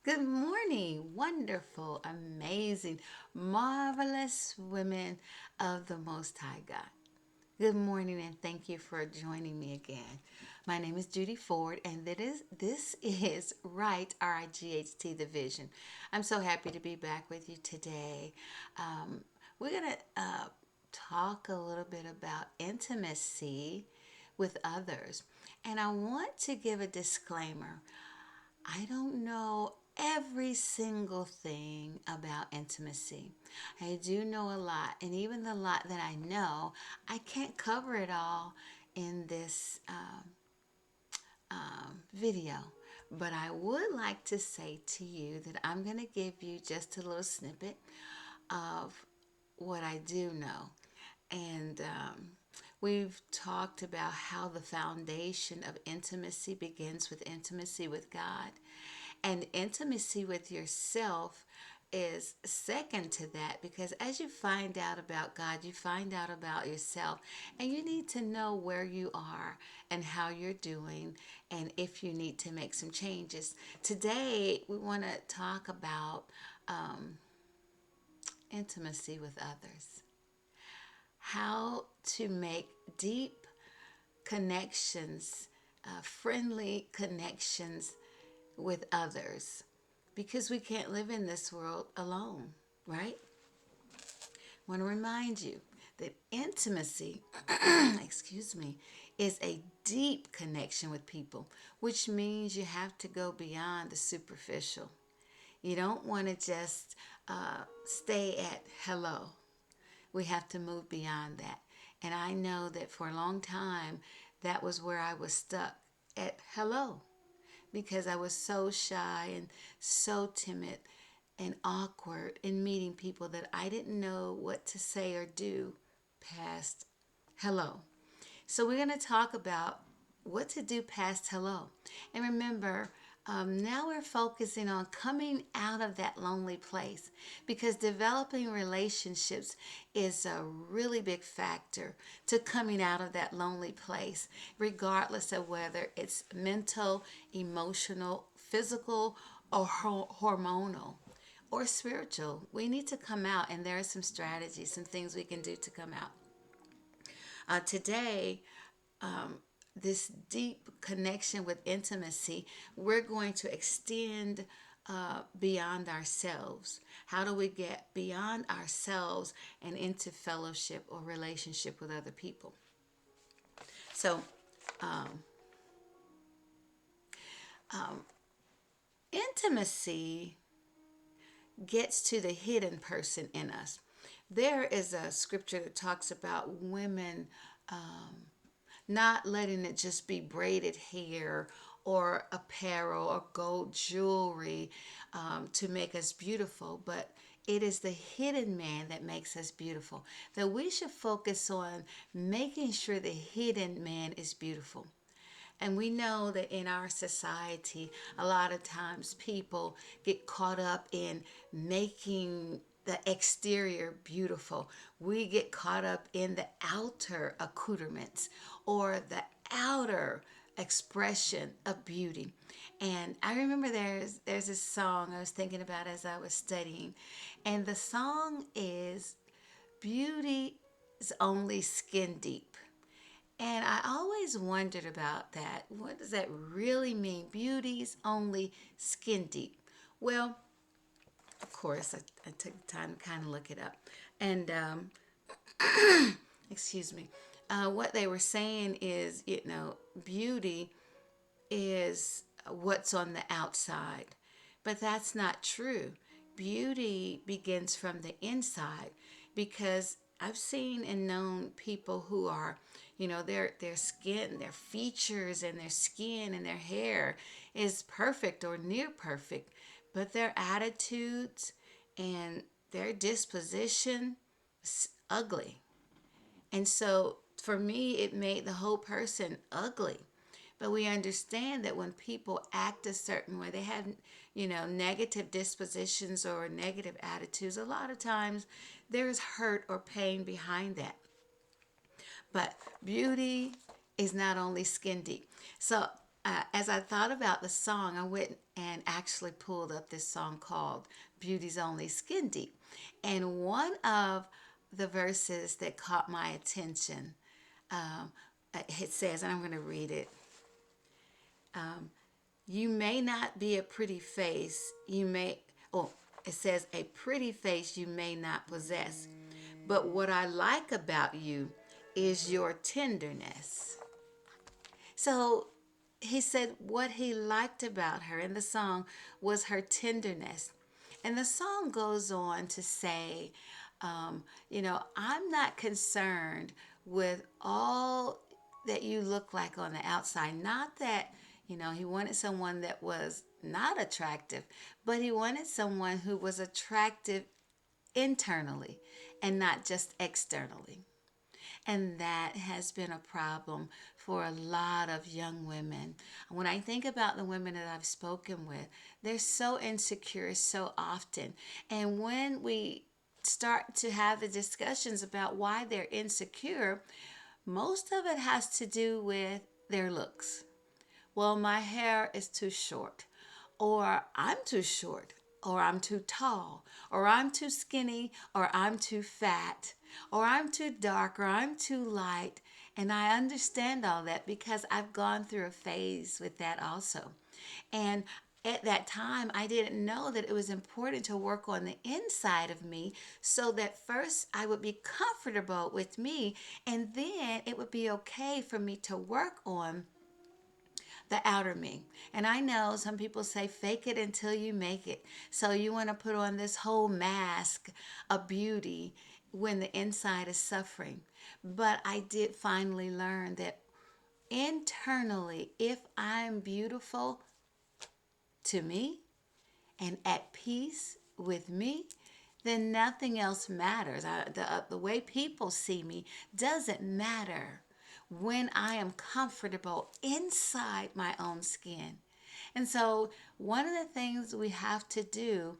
Good morning, wonderful, amazing, marvelous women of the Most High God. Good morning, and thank you for joining me again. My name is Judy Ford, and this is Right RIGHT the Vision. I'm so happy to be back with you today. We're gonna talk a little bit about intimacy with others, and I want to give a disclaimer. I don't know every single thing about intimacy. I do know a lot, and even the lot that I know, I can't cover it all in this video. But I would like to say to you that I'm going to give you just a little snippet of what I do know. And we've talked about how the foundation of intimacy begins with intimacy with God. And intimacy with yourself is second to that, because as you find out about God, you find out about yourself, and you need to know where you are and how you're doing, and if you need to make some changes. Today, we want to talk about intimacy with others, how to make deep connections, friendly connections with others, because we can't live in this world alone, right? I want to remind you that intimacy, excuse me, is a deep connection with people, which means you have to go beyond the superficial. You don't want to just stay at hello. We have to move beyond that. And I know that for a long time, that was where I was stuck at hello, because I was so shy and so timid and awkward in meeting people that I didn't know what to say or do past hello. So, we're going to talk about what to do past hello. And remember, now we're focusing on coming out of that lonely place, because developing relationships is a really big factor to coming out of that lonely place, regardless of whether it's mental, emotional, physical, or hormonal or spiritual. We need to come out, and there are some strategies, some things we can do to come out. Today, this deep connection with intimacy, we're going to extend beyond ourselves. How do we get beyond ourselves and into fellowship or relationship with other people? So, intimacy gets to the hidden person in us. There is a scripture that talks about women not letting it just be braided hair or apparel or gold jewelry to make us beautiful, but it is the hidden man that makes us beautiful. That we should focus on making sure the hidden man is beautiful. And we know that in our society, a lot of times people get caught up in making the exterior beautiful. We get caught up in the outer accoutrements or the outer expression of beauty. And I remember there's this song I was thinking about as I was studying, and the song is Beauty is Only Skin Deep. And I always wondered about that. What does that really mean? Beauty's only skin deep. Well, of course, I took the time to kind of look it up. And, excuse me, what they were saying is, beauty is what's on the outside. But that's not true. Beauty begins from the inside, because I've seen and known people who are, their skin, their features and their skin and their hair is perfect or near perfect, but their attitudes and their disposition is ugly. And so for me, it made the whole person ugly. But we understand that when people act a certain way, they have, negative dispositions or negative attitudes, a lot of times there's hurt or pain behind that. But beauty is not only skin deep. So as I thought about the song, I went and actually pulled up this song called Beauty's Only Skin Deep. And one of the verses that caught my attention, um, it says, and I'm going to read it. You may not be a pretty face, it says, a pretty face you may not possess. But what I like about you is your tenderness. So he said what he liked about her in the song was her tenderness. And the song goes on to say, I'm not concerned with all that you look like on the outside. Not that, he wanted someone that was not attractive, but he wanted someone who was attractive internally and not just externally. And that has been a problem for a lot of young women. When I think about the women that I've spoken with, they're so insecure so often. And when we start to have the discussions about why they're insecure, most of it has to do with their looks. Well, my hair is too short, or I'm too short, or I'm too tall, or I'm too skinny, or I'm too fat, or I'm too dark, or I'm too light. And I understand all that because I've gone through a phase with that also. And at that time, I didn't know that it was important to work on the inside of me so that first I would be comfortable with me, and then it would be okay for me to work on the outer me. And I know some people say fake it until you make it. So you want to put on this whole mask of beauty when the inside is suffering. But I did finally learn that internally, if I'm beautiful to me and at peace with me, then nothing else matters. The way people see me doesn't matter when I am comfortable inside my own skin. And so, one of the things we have to do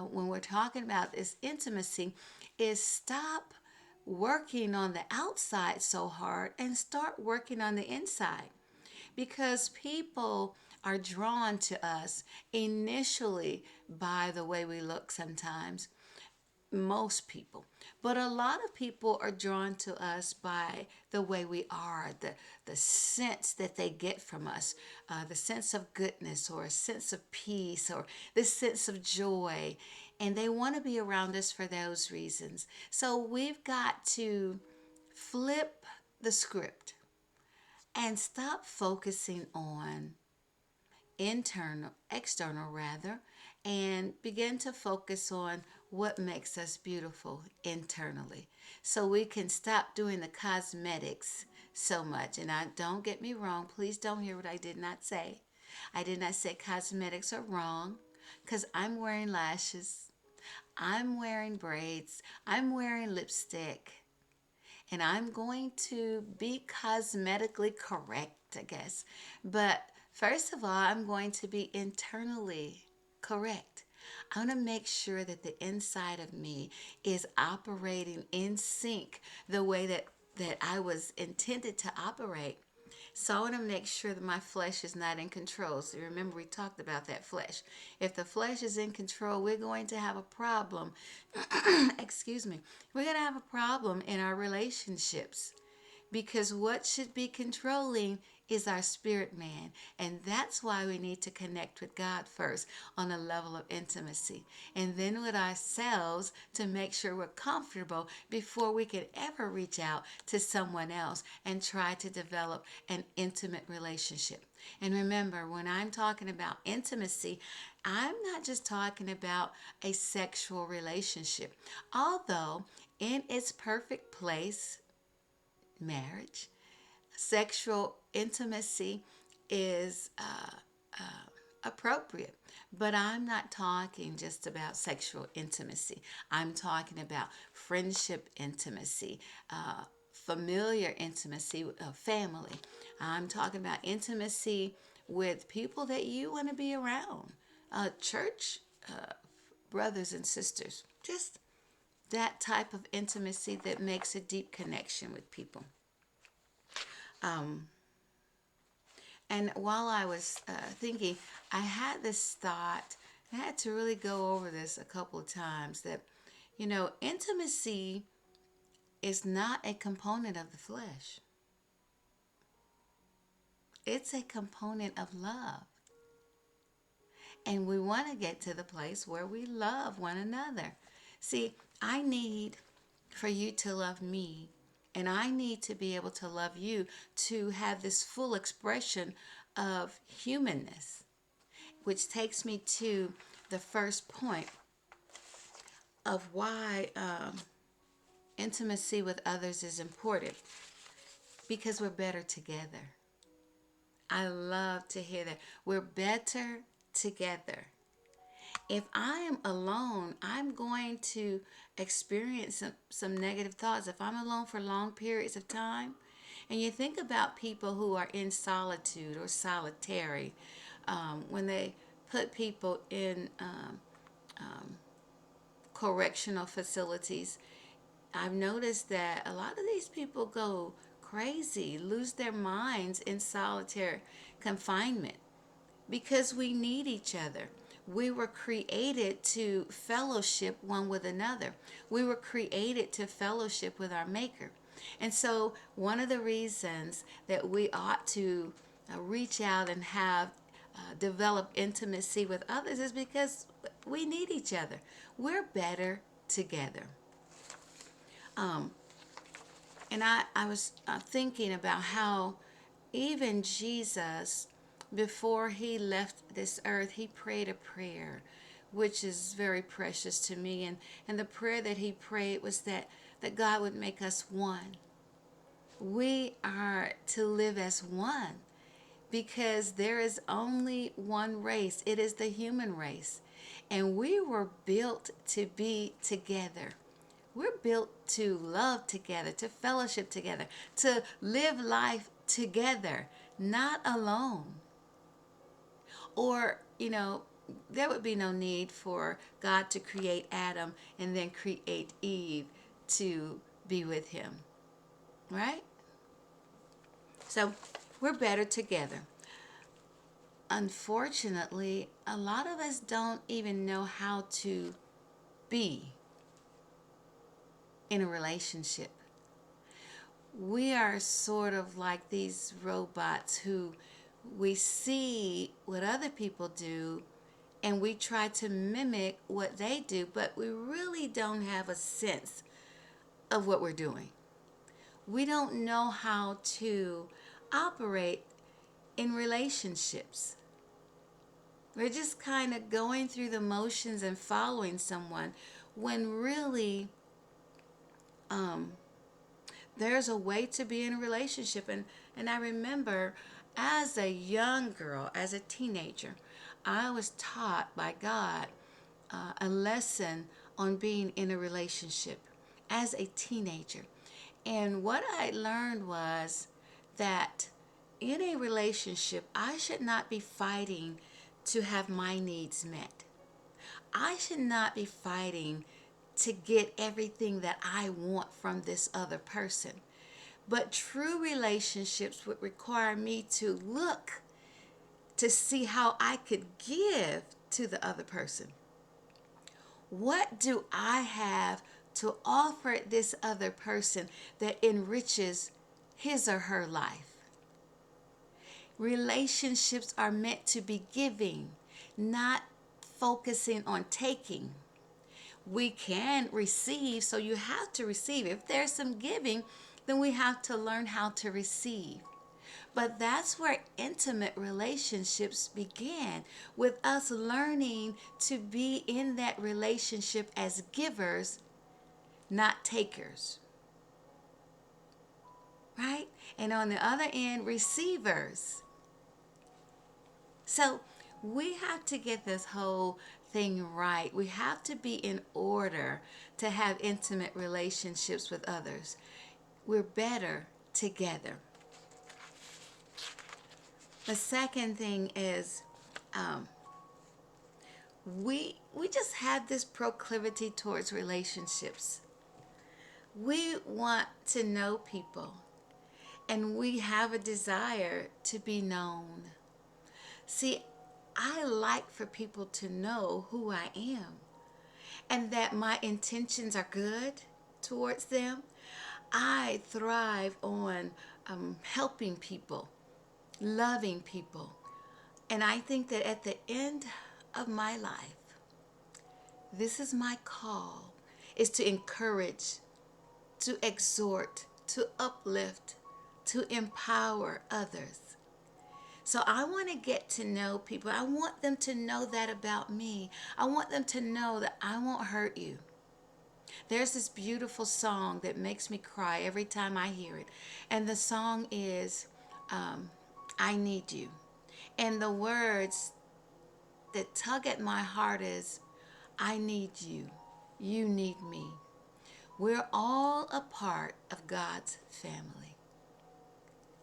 when we're talking about this intimacy is stop working on the outside so hard and start working on the inside, because people are drawn to us initially by the way we look sometimes, most people, but a lot of people are drawn to us by the way we are, the sense that they get from us, the sense of goodness or a sense of peace or the sense of joy, and they want to be around us for those reasons. So we've got to flip the script and stop focusing on external rather, and begin to focus on what makes us beautiful internally. So we can stop doing the cosmetics so much. And don't get me wrong, please don't hear what I did not say. I did not say cosmetics are wrong, because I'm wearing lashes, I'm wearing braids, I'm wearing lipstick, and I'm going to be cosmetically correct, I guess. But first of all, I'm going to be internally correct. I want to make sure that the inside of me is operating in sync the way that I was intended to operate. So I want to make sure that my flesh is not in control. So remember, we talked about that flesh. If the flesh is in control, we're going to have a problem. Excuse me. We're going to have a problem in our relationships, because what should be controlling is our spirit man. And that's why we need to connect with God first on a level of intimacy, and then with ourselves to make sure we're comfortable before we can ever reach out to someone else and try to develop an intimate relationship. And remember, when I'm talking about intimacy, I'm not just talking about a sexual relationship. Although in its perfect place, marriage, sexual intimacy is appropriate. But I'm not talking just about sexual intimacy. I'm talking about friendship intimacy, familiar intimacy, family. I'm talking about intimacy with people that you want to be around, church brothers and sisters. Just that type of intimacy that makes a deep connection with people. And while I was thinking, I had this thought. I had to really go over this a couple of times that, intimacy is not a component of the flesh. It's a component of love. And we want to get to the place where we love one another. See, I need for you to love me, and I need to be able to love you to have this full expression of humanness, which takes me to the first point of why intimacy with others is important, because we're better together. I love to hear that. We're better together. If I am alone, I'm going to experience some negative thoughts. If I'm alone for long periods of time, and you think about people who are in solitude or solitary, when they put people in correctional facilities, I've noticed that a lot of these people go crazy, lose their minds in solitary confinement because we need each other. We were created to fellowship one with another. We were created to fellowship with our Maker. And so, one of the reasons that we ought to reach out and have develop intimacy with others is because we need each other. We're better together. Um, and I was thinking about how even Jesus, before he left this earth, he prayed a prayer which is very precious to me. And the prayer that he prayed was that God would make us one. We are to live as one because there is only one race. It is the human race. And we were built to be together. We're built to love together, to fellowship together, to live life together, not alone. Or, there would be no need for God to create Adam and then create Eve to be with him, right? So we're better together. Unfortunately, a lot of us don't even know how to be in a relationship. We are sort of like these robots who we see what other people do and we try to mimic what they do, but we really don't have a sense of what we're doing. We don't know how to operate in relationships. We're just kind of going through the motions and following someone when really there's a way to be in a relationship. And I remember as a young girl, as a teenager, I was taught by God a lesson on being in a relationship as a teenager. And what I learned was that in a relationship, I should not be fighting to have my needs met. I should not be fighting to get everything that I want from this other person. But true relationships would require me to look to see how I could give to the other person. What do I have to offer this other person that enriches his or her life? Relationships are meant to be giving, not focusing on taking. We can receive, so you have to receive. If there's some giving, then we have to learn how to receive. But that's where intimate relationships began, with us learning to be in that relationship as givers, not takers. Right? And on the other end, receivers. So we have to get this whole thing right. We have to be in order to have intimate relationships with others. We're better together. The second thing is we just have this proclivity towards relationships. We want to know people. and we have a desire to be known. See, I like for people to know who I am and that my intentions are good towards them. I thrive on helping people, loving people. And I think that at the end of my life, this is my call, is to encourage, to exhort, to uplift, to empower others. So I want to get to know people. I want them to know that about me. I want them to know that I won't hurt you. There's this beautiful song that makes me cry every time I hear it. And the song is I Need You. And the words that tug at my heart is, I need you. You need me. We're all a part of God's family.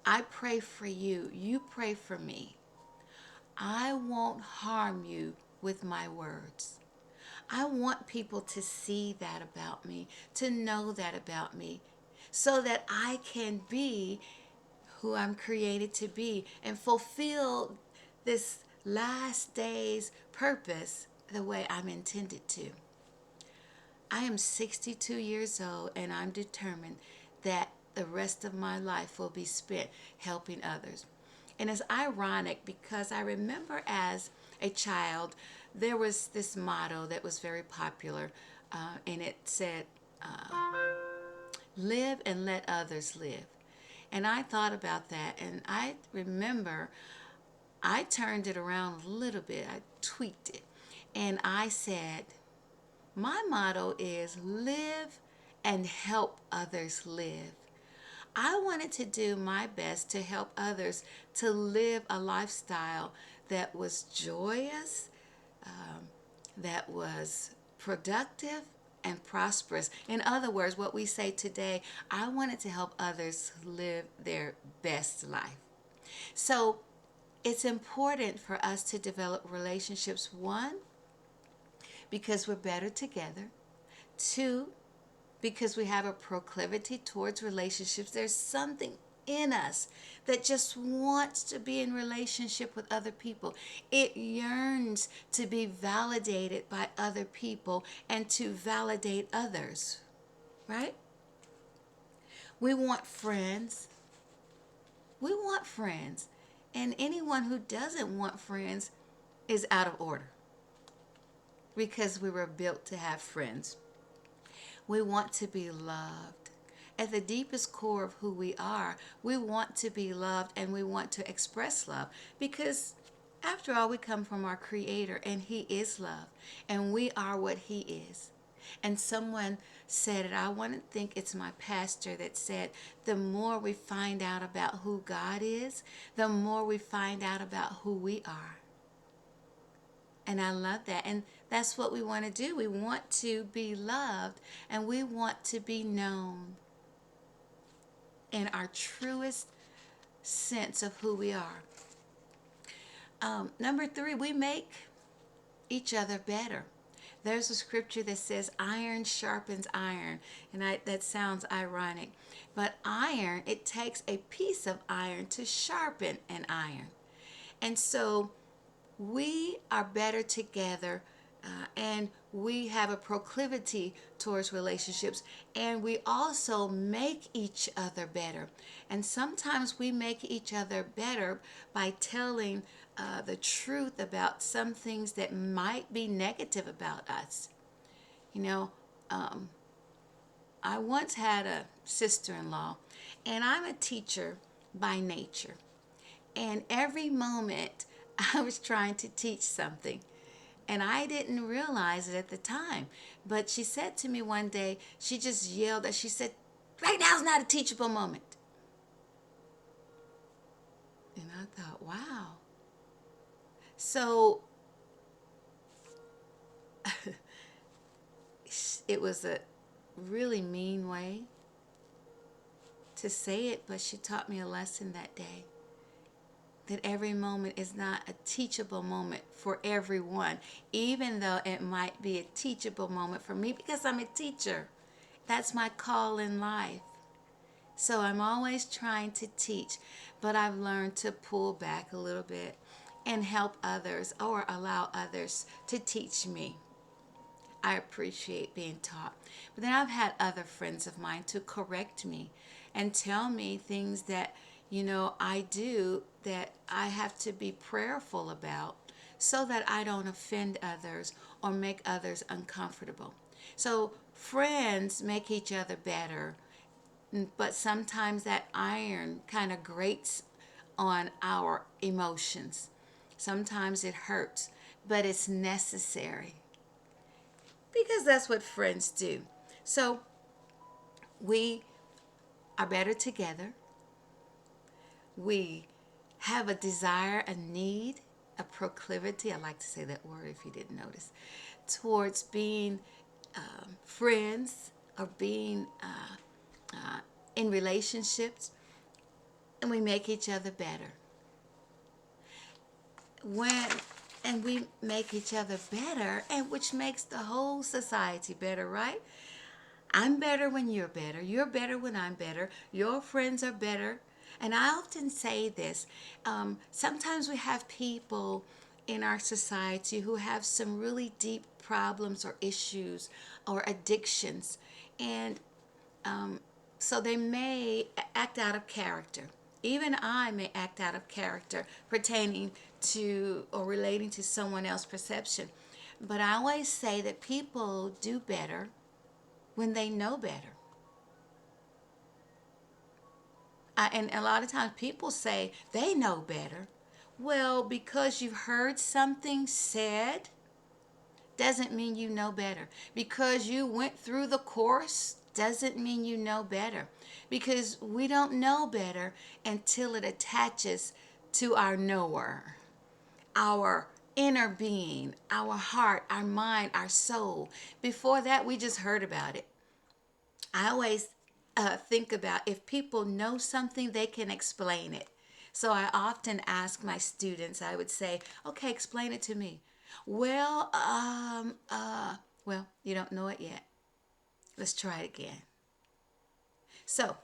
I pray for you. You pray for me. I won't harm you with my words. I want people to see that about me, to know that about me, so that I can be who I'm created to be and fulfill this last day's purpose the way I'm intended to. I am 62 years old and I'm determined that the rest of my life will be spent helping others. And it's ironic because I remember as a child, there was this motto that was very popular, and it said, live and let others live. And I thought about that, and I remember I turned it around a little bit. I tweaked it. And I said, my motto is live and help others live. I wanted to do my best to help others to live a lifestyle that was joyous, that was productive, and prosperous. In other words, what we say today, I wanted to help others live their best life. So it's important for us to develop relationships. One, because we're better together. Two, because we have a proclivity towards relationships. There's something in us that just wants to be in relationship with other people. It yearns to be validated by other people and to validate others, right? We want friends. We want friends. And anyone who doesn't want friends is out of order because we were built to have friends. We want to be loved. At the deepest core of who we are, we want to be loved and we want to express love because after all, we come from our Creator and He is love and we are what He is. And someone said it, I want to think it's my pastor that said, the more we find out about who God is, the more we find out about who we are. And I love that. And that's what we want to do. We want to be loved and we want to be known in our truest sense of who we are. Number 3, we make each other better. There's a scripture that says iron sharpens iron, and that sounds ironic. But iron, it takes a piece of iron to sharpen an iron. And so we are better together, and we have a proclivity towards relationships, and we also make each other better. And sometimes we make each other better by telling the truth about some things that might be negative about us. You know, I once had a sister-in-law, and I'm a teacher by nature. And every moment I was trying to teach something. And I didn't realize it at the time. But she said to me one day, she just yelled, she said, right now is not a teachable moment. And I thought, wow. So it was a really mean way to say it, but she taught me a lesson that day. That every moment is not a teachable moment for everyone, even though it might be a teachable moment for me because I'm a teacher. That's my call in life. So I'm always trying to teach, but I've learned to pull back a little bit and help others or allow others to teach me. I appreciate being taught. But then I've had other friends of mine to correct me and tell me things that, I do that I have to be prayerful about so that I don't offend others or make others uncomfortable. So friends make each other better, but sometimes that iron kind of grates on our emotions. Sometimes it hurts, but it's necessary because that's what friends do. So we are better together. We have a desire, a need, a proclivity. I like to say that word if you didn't notice, towards being friends or being in relationships, and we make each other better. When and we make each other better, and which makes the whole society better, right? I'm better when you're better. You're better when I'm better. Your friends are better. And I often say this. Sometimes we have people in our society who have some really deep problems or issues or addictions. And so they may act out of character. Even I may act out of character pertaining to or relating to someone else's perception. But I always say that people do better when they know better. And a lot of times people say they know better. Well, because you've heard something said doesn't mean you know better. Because you went through the course doesn't mean you know better. Because we don't know better until it attaches to our knower, our inner being, our heart, our mind, our soul. Before that, we just heard about it. I always think about if people know something, they can explain it. So I often ask my students, I would say, okay, explain it to me. Well, you don't know it yet. Let's try it again. So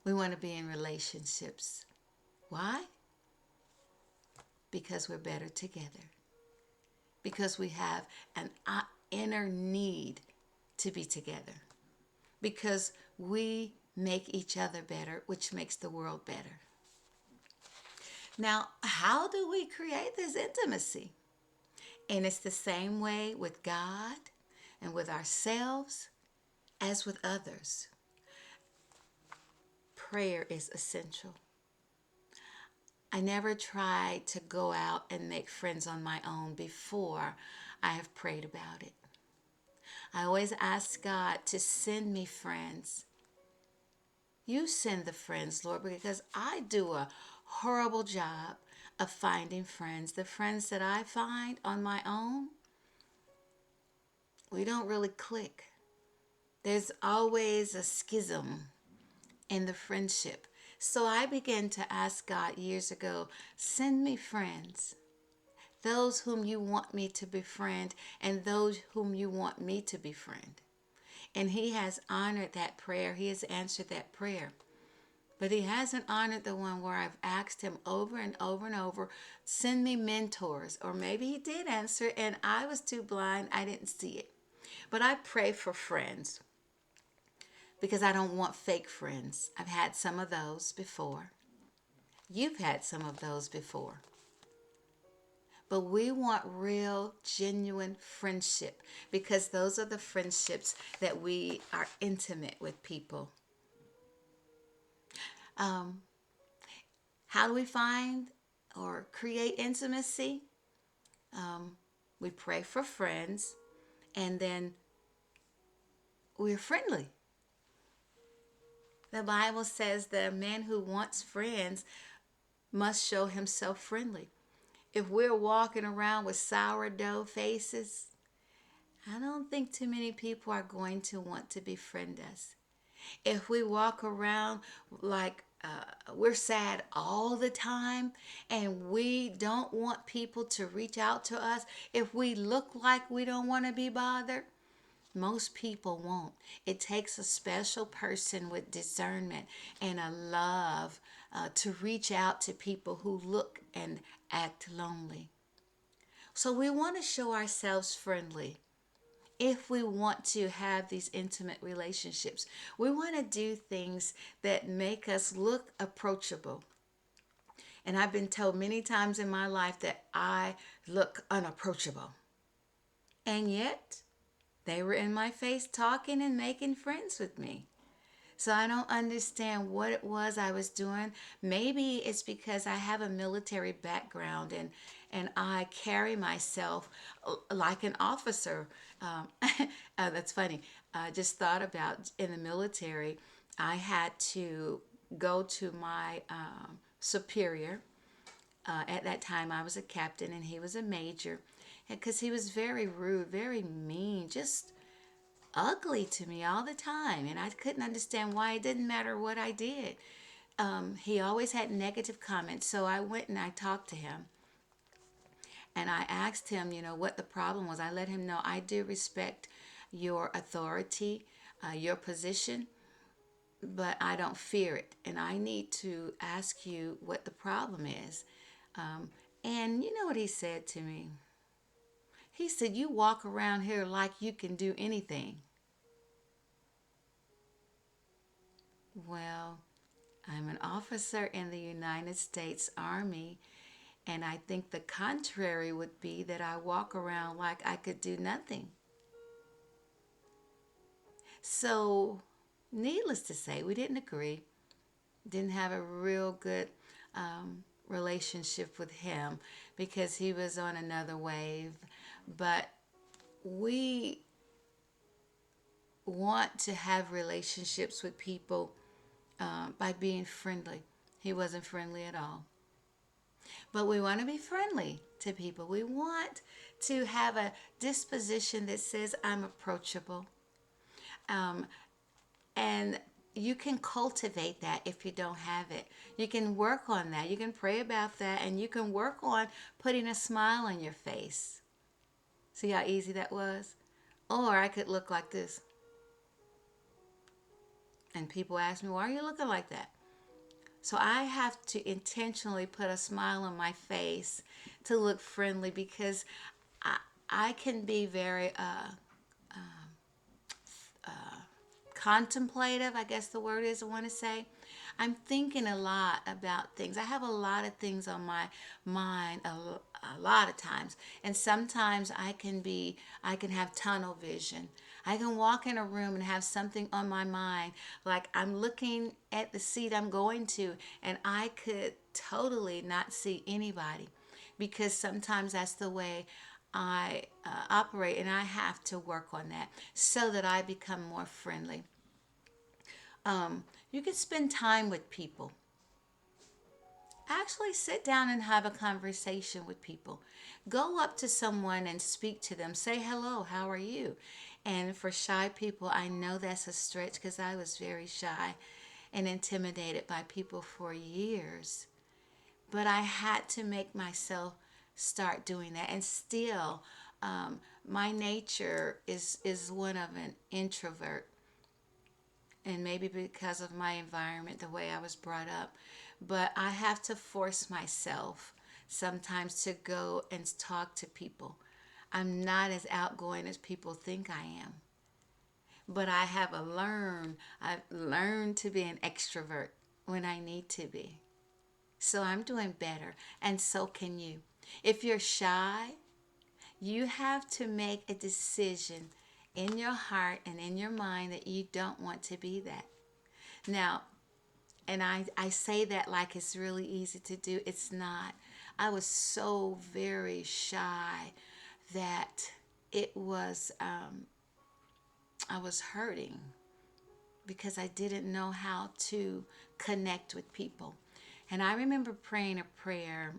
we want to be in relationships. Why? Because we're better together. Because we have an inner need to be together. Because we make each other better, which makes the world better. Now, how do we create this intimacy? And it's the same way with God and with ourselves as with others. Prayer is essential. I never tried to go out and make friends on my own before I have prayed about it. I always ask God to send me friends. You send the friends, Lord, because I do a horrible job of finding friends. The friends that I find on my own, we don't really click. There's always a schism in the friendship. So I began to ask God years ago, send me friends. Those whom you want me to befriend and those whom you want me to befriend. And He has honored that prayer. He has answered that prayer. But He hasn't honored the one where I've asked Him over and over and over, send me mentors. Or maybe He did answer and I was too blind, I didn't see it. But I pray for friends because I don't want fake friends. I've had some of those before. You've had some of those before. But we want real, genuine friendship because those are the friendships that we are intimate with people. How do we find or create intimacy? We pray for friends and then we're friendly. The Bible says that a man who wants friends must show himself friendly. If we're walking around with sourdough faces, I don't think too many people are going to want to befriend us. If we walk around like we're sad all the time and we don't want people to reach out to us, if we look like we don't want to be bothered, Most people won't. It takes a special person with discernment and a love to reach out to people who look and act lonely. So we want to show ourselves friendly. If we want to have these intimate relationships, we want to do things that make us look approachable. And I've been told many times in my life that I look unapproachable. And yet, they were in my face talking and making friends with me. So I don't understand what it was I was doing. Maybe it's because I have a military background and I carry myself like an officer. That's funny. I just thought about in the military, I had to go to my superior. At that time, I was a captain and he was a major because he was very rude, very mean, just ugly to me all the time, and I couldn't understand why. It didn't matter what I did. He always had negative comments, so I went and I talked to him, and I asked him, what the problem was. I let him know I do respect your authority, your position, but I don't fear it, and I need to ask you what the problem is. And you know what he said to me? He said, "You walk around here like you can do anything." Well, I'm an officer in the United States Army, and I think the contrary would be that I walk around like I could do nothing. So, needless to say, we didn't agree. Didn't have a real good relationship with him because he was on another wave. But we want to have relationships with people by being friendly. He wasn't friendly at all. But we want to be friendly to people. We want to have a disposition that says, I'm approachable. Um, and you can cultivate that if you don't have it. You can work on that. You can pray about that, and you can work on putting a smile on your face. See how easy that was? Or I could look like this. And people ask me, why are you looking like that? So I have to intentionally put a smile on my face to look friendly because I, I can be very contemplative, I guess the word is I want to say. I'm thinking a lot about things. I have a lot of things on my mind a lot of times. And sometimes I can have tunnel vision. I can walk in a room and have something on my mind, like I'm looking at the seat I'm going to, and I could totally not see anybody because sometimes that's the way I operate, and I have to work on that so that I become more friendly. You can spend time with people. Actually, sit down and have a conversation with people. Go up to someone and speak to them. Say hello, how are you? And for shy people, I know that's a stretch because I was very shy and intimidated by people for years. But I had to make myself start doing that. And still, my nature is one of an introvert, and maybe because of my environment, the way I was brought up. But I have to force myself sometimes to go and talk to people. I'm not as outgoing as people think I am. But I've learned to be an extrovert when I need to be. So I'm doing better, and so can you. If you're shy, you have to make a decision in your heart and in your mind that you don't want to be that. Now, and I say that like it's really easy to do. It's not. I was so very shy that it was, I was hurting because I didn't know how to connect with people. And I remember praying a prayer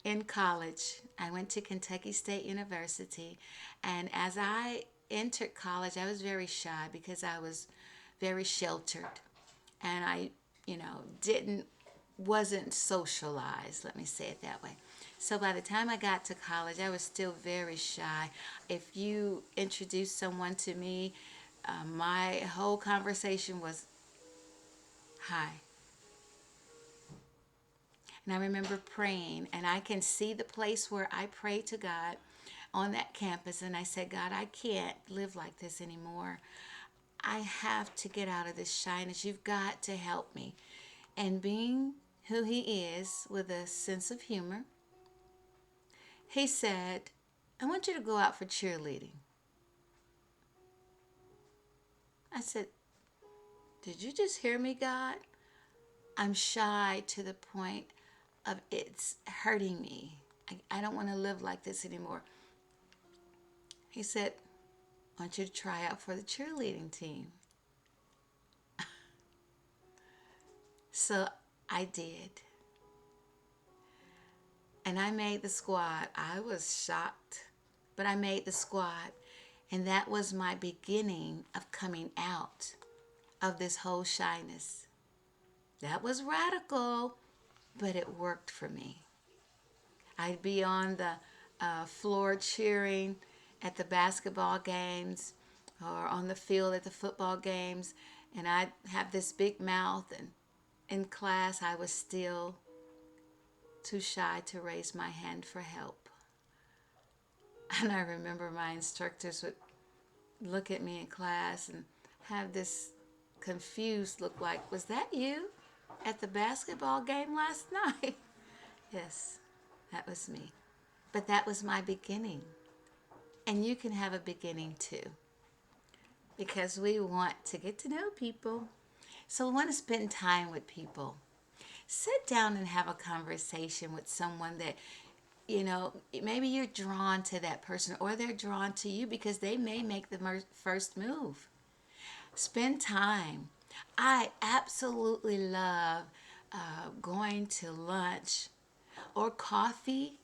in college. I went to Kentucky State University, and as I entered college, I was very shy because I was very sheltered, and I, didn't wasn't socialized. Let me say it that way. So by the time I got to college, I was still very shy. If you introduced someone to me, my whole conversation was hi. And I remember praying, and I can see the place where I prayed to God on that campus. And I said, God, I can't live like this anymore. I have to get out of this shyness. You've got to help me. And being who He is with a sense of humor, He said, I want you to go out for cheerleading. I said, did you just hear me, God? I'm shy to the point of it's hurting me. I don't want to live like this anymore. He said, I want you to try out for the cheerleading team. So I did. And I made the squad. I was shocked, but I made the squad. And that was my beginning of coming out of this whole shyness. That was radical, but it worked for me. I'd be on the floor cheering at the basketball games or on the field at the football games, and I'd have this big mouth, and in class I was still too shy to raise my hand for help. And I remember my instructors would look at me in class and have this confused look like, was that you at the basketball game last night? Yes, that was me. But that was my beginning. And you can have a beginning too. Because we want to get to know people. So we want to spend time with people. Sit down and have a conversation with someone that, maybe you're drawn to that person or they're drawn to you because they may make the first move. Spend time. I absolutely love going to lunch or coffee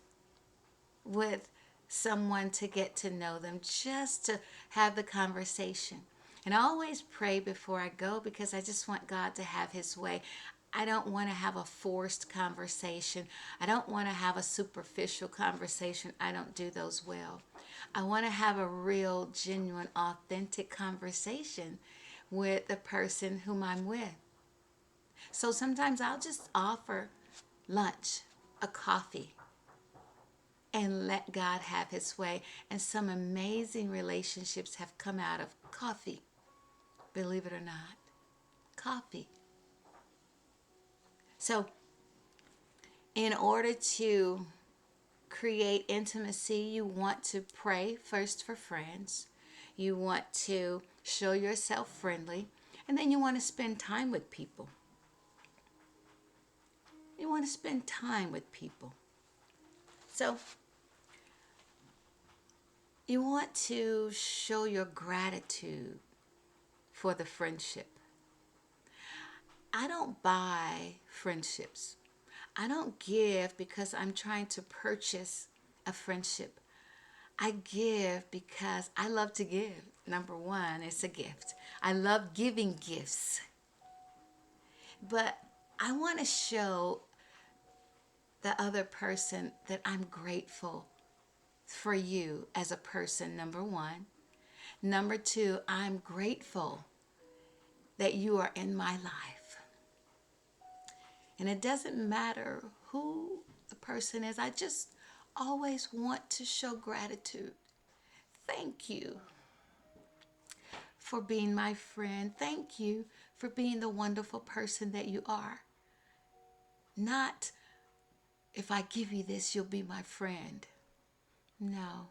with someone to get to know them, just to have the conversation. And I always pray before I go because I just want God to have His way. I don't want to have a forced conversation. I don't want to have a superficial conversation. I don't do those well. I want to have a real, genuine, authentic conversation with the person whom I'm with. So sometimes I'll just offer lunch, a coffee, and let God have His way. And some amazing relationships have come out of coffee. Believe it or not, coffee. So in order to create intimacy, you want to pray first for friends. You want to show yourself friendly. And then you want to spend time with people. You want to spend time with people. So you want to show your gratitude for the friendship. I don't buy friendships. I don't give because I'm trying to purchase a friendship. I give because I love to give. Number one, it's a gift. I love giving gifts. But I want to show the other person that I'm grateful for you as a person, number one. Number two, I'm grateful that you are in my life. And it doesn't matter who the person is. I just always want to show gratitude. Thank you for being my friend. Thank you for being the wonderful person that you are. Not, if I give you this, you'll be my friend. No,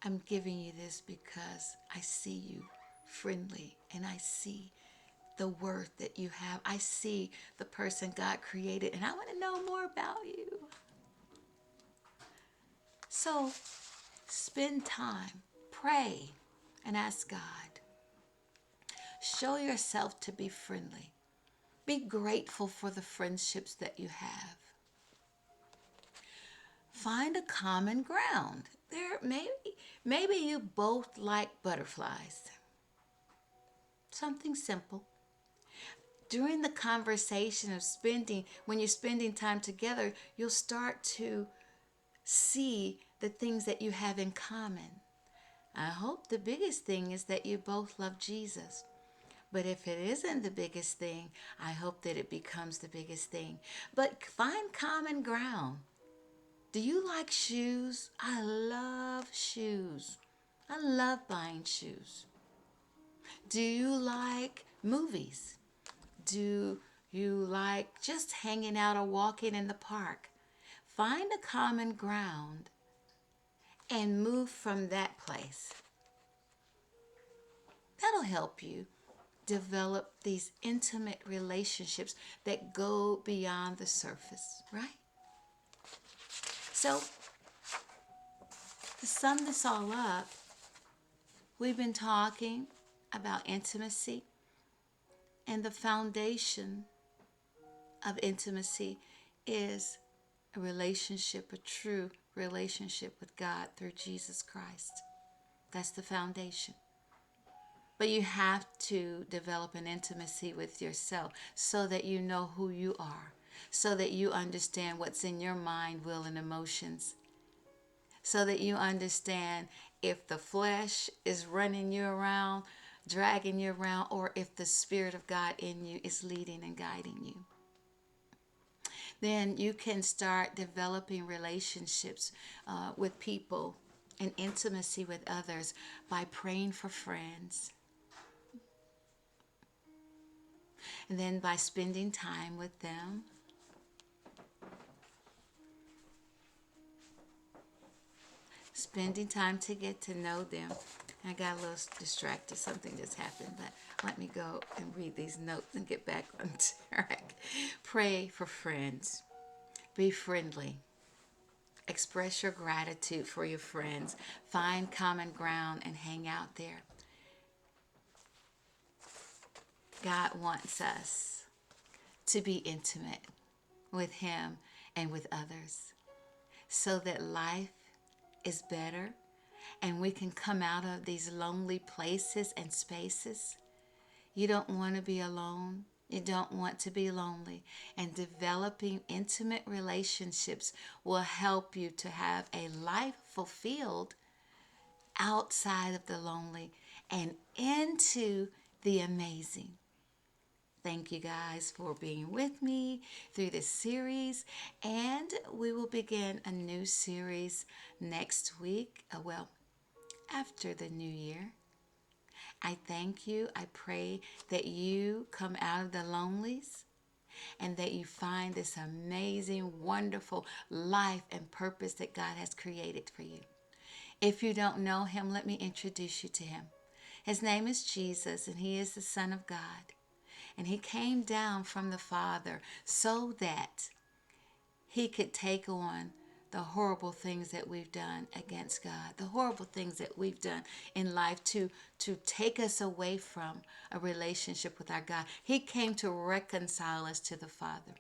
I'm giving you this because I see you friendly and I see the worth that you have. I see the person God created and I want to know more about you. So spend time, pray, and ask God. Show yourself to be friendly. Be grateful for the friendships that you have. Find a common ground. Maybe you both like butterflies. Something simple. During the conversation of when you're spending time together, you'll start to see the things that you have in common. I hope the biggest thing is that you both love Jesus. But if it isn't the biggest thing, I hope that it becomes the biggest thing. But find common ground. Do you like shoes? I love shoes. I love buying shoes. Do you like movies? Do you like just hanging out or walking in the park? Find a common ground and move from that place. That'll help you develop these intimate relationships that go beyond the surface, right? So, to sum this all up, we've been talking about intimacy, and the foundation of intimacy is a relationship, a true relationship with God through Jesus Christ. That's the foundation. But you have to develop an intimacy with yourself so that you know who you are, so that you understand what's in your mind, will, and emotions, so that you understand if the flesh is running you around, dragging you around, or if the Spirit of God in you is leading and guiding you. Then you can start developing relationships with people and intimacy with others by praying for friends. And then by spending time with them. Spending time to get to know them. I got a little distracted. Something just happened, but let me go and read these notes and get back on track. Pray for friends. Be friendly. Express your gratitude for your friends. Find common ground and hang out there. God wants us to be intimate with Him and with others so that life is better and we can come out of these lonely places and spaces. You don't want to be alone. You don't want to be lonely. And developing intimate relationships will help you to have a life fulfilled outside of the lonely and into the amazing. Thank you guys for being with me through this series, and we will begin a new series next week. After the new year. I thank you. I pray that you come out of the lonelies and that you find this amazing, wonderful life and purpose that God has created for you. If you don't know Him, let me introduce you to Him. His name is Jesus, and He is the Son of God. And He came down from the Father so that He could take on the horrible things that we've done against God, the horrible things that we've done in life to take us away from a relationship with our God. He came to reconcile us to the Father,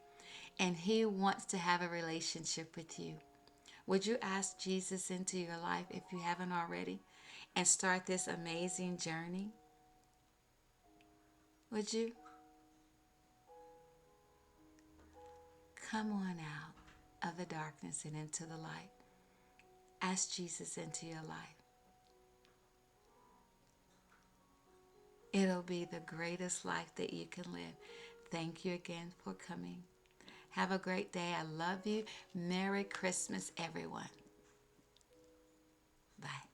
and He wants to have a relationship with you. Would you ask Jesus into your life if you haven't already and start this amazing journey? Would you? Come on out of the darkness and into the light. Ask Jesus into your life. It'll be the greatest life that you can live. Thank you again for coming. Have a great day. I love you. Merry Christmas, everyone. Bye.